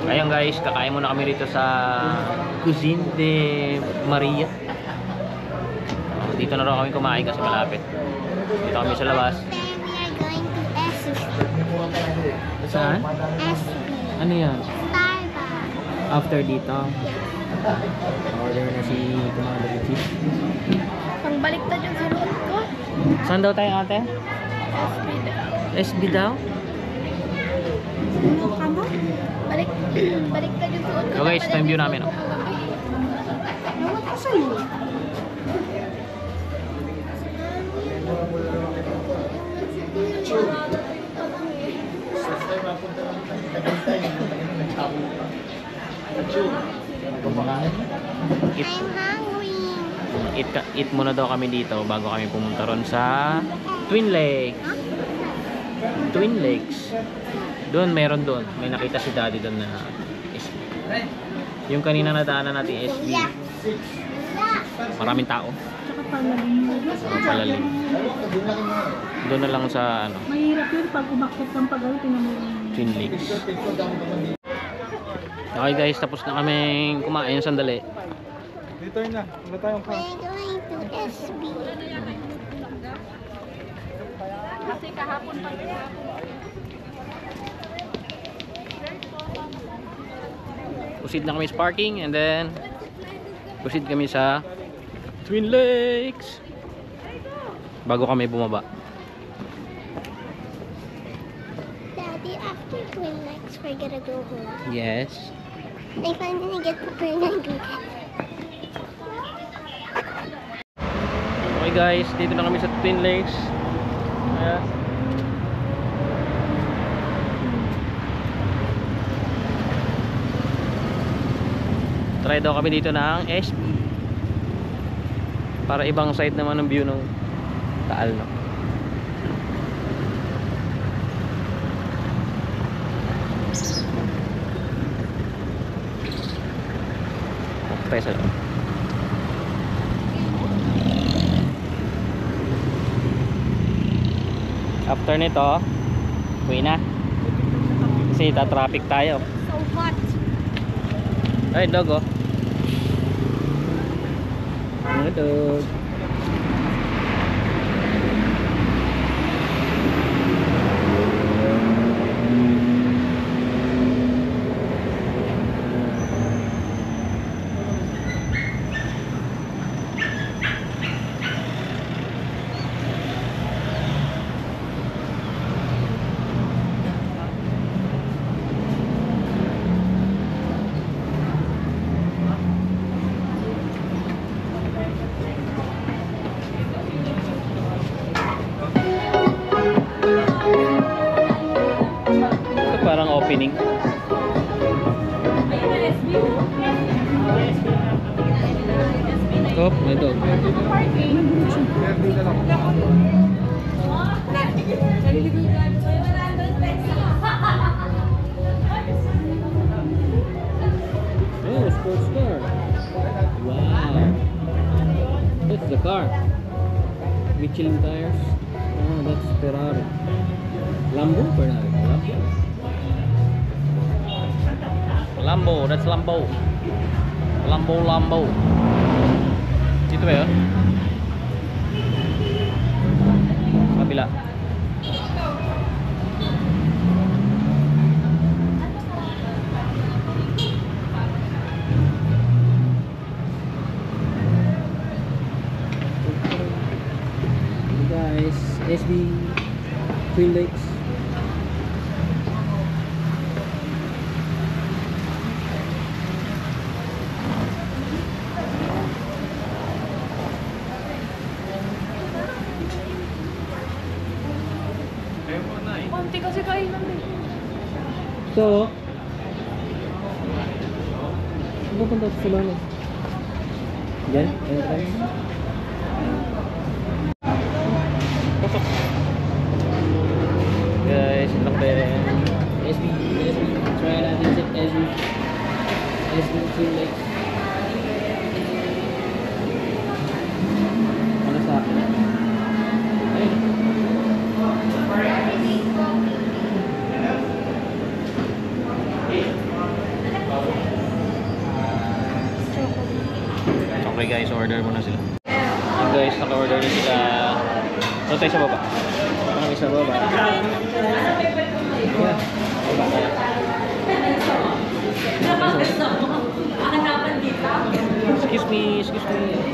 Ayun guys, kakain muna kami rito sa Cuisine de Maria. Dito na raw kami kumain kasi malapit. Dito kami sa labas. Then we are going to SB. Saan? SB. Ano yan? Starbucks. After dito. Yes. Order na si Commander Richie. Pangbaliktad yung sinuot ko. Saan daw tayo ate? SB daw. SB daw? Ano ka mo? Baliktad yung suot ko. So guys, time view namin. Oh. Nawat ko sa'yo. Eat, I'm hungry. eat muna daw kami dito bago kami pumunta ron sa Twin Lakes. Twin Lakes. Doon, meron doon. May nakita si Daddy doon na SB. Yung kanina nadaanan natin SB. Maraming tao. Tsaka palalim. Palalim. Doon na lang sa ano, Mahirap yun pag umakit ng pag-awit. Twin Lakes. Okay guys, tapos na kaming kumain sandali. Dito na. Wala tayong We're going to SB. Kasi kahapon pa rin. Proceed na kami sa parking and then proceed kami sa Twin Lakes bago kami bumaba. Daddy, after Twin Lakes, we're gonna go home. Yes. I finally get to turn on Google. Okay guys, dito na kami sa Twin Lakes. Ayan. Try daw kami dito ng SB para ibang side naman ng view ng Taal, no? Tayo sa loob. After nito, uwi na. Kasi traffic tayo. So hot. Ay, dog oh. Ano dog? Parang opening. Oh, may dog. Oh, sports car. Wow. That's the car. Michelin tires. Oh, that's Ferrari. Lambo, Ferrari. Lambo, that's Lambo. Lambo. Dito ba yun? Kabila. Guys, SB Twin Lakes. Konti kasi kainan din. So, ano punta sa salon? Diyan? Entrance? Pasok. Guys, ito lang din. SB. Try natin sa SB Twin Lakes. Ano sa akin? Ayun. guys, order muna sila. Ayan guys, naka-order na sila. Doon tayo sa baba. Kami sa baba. Excuse me, excuse me.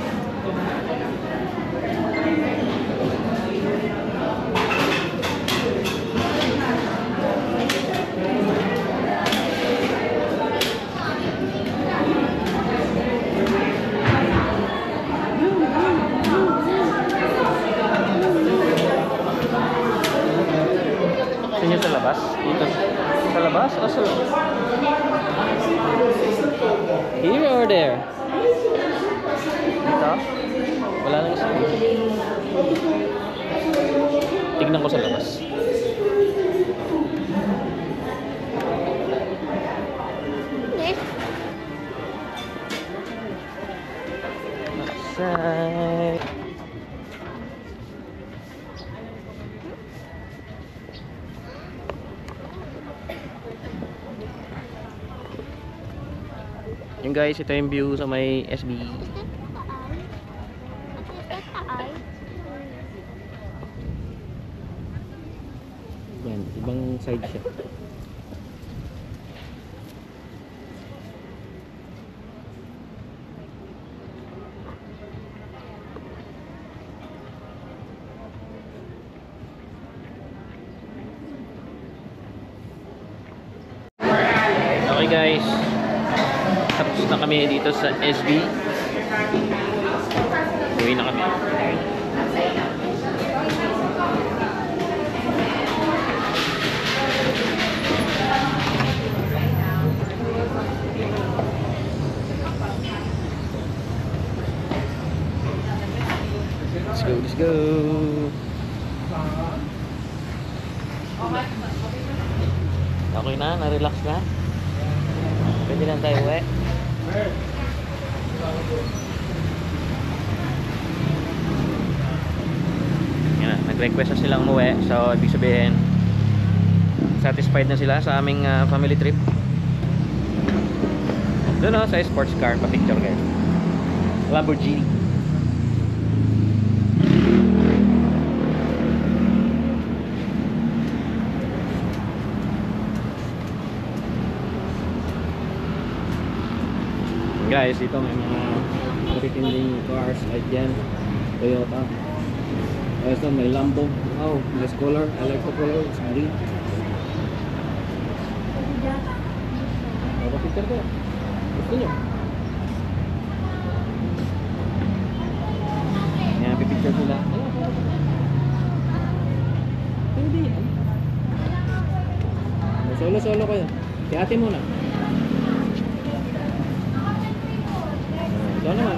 Sino sa labas? Dito. Sa labas o sa labas? Here or there? Dito? Wala nang isa. Tignan ko sa labas. Outside. Yung guys, ito yung view sa may SB. Yan, ibang side siya. Okay guys, tapos na kami dito sa SB. Uwi na kami. Let's go, let's go. Okay na, na-relax na. Pwede lang tayo uwi. Yan, nag-request na silang umuwi. So, ibig sabihin satisfied na sila sa aming family trip. Doon o, sa sports car, pa-picture guys. Lamborghini. Guys, dito may mga matitinding cars like yan, Toyota. Ito may Lambo. Oh, nice color. I like the color. It's green. Picture ko. Gusto nyo? Yan, pipicture sila. Pwede yan. Solo-solo kayo. Si ate muna. Ito naman.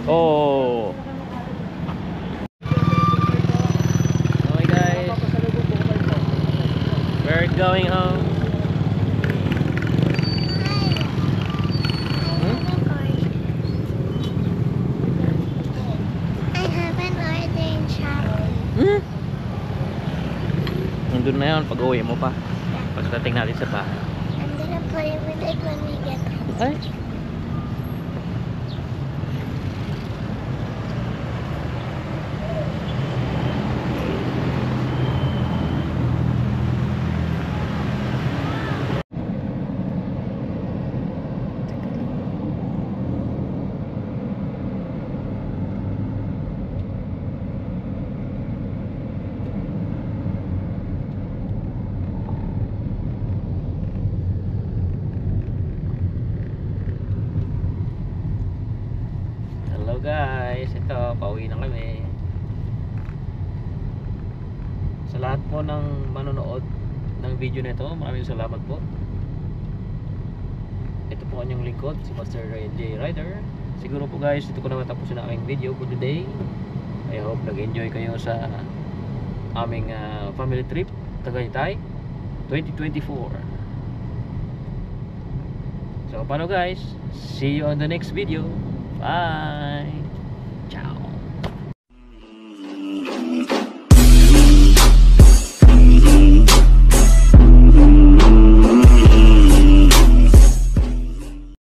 Oh. Okay guys. We're going home. I haven't ordered in Shopee. Hmm? Nandun na yun, pag-uwi mo pa. Pagdating natin sa bahay. I'm gonna play with it when we get home. Ay. Hello guys, ito, pauwi na kami. Sa lahat po ng manonood ng video nito, maraming salamat po. Ito po kanyang lingkod, si Master J Rider. Siguro po guys, ito ko na matapusin ang aming video for today. I hope nag-enjoy kayo sa aming family trip Tagaytay 2024. So paano guys, see you on the next video. Bye.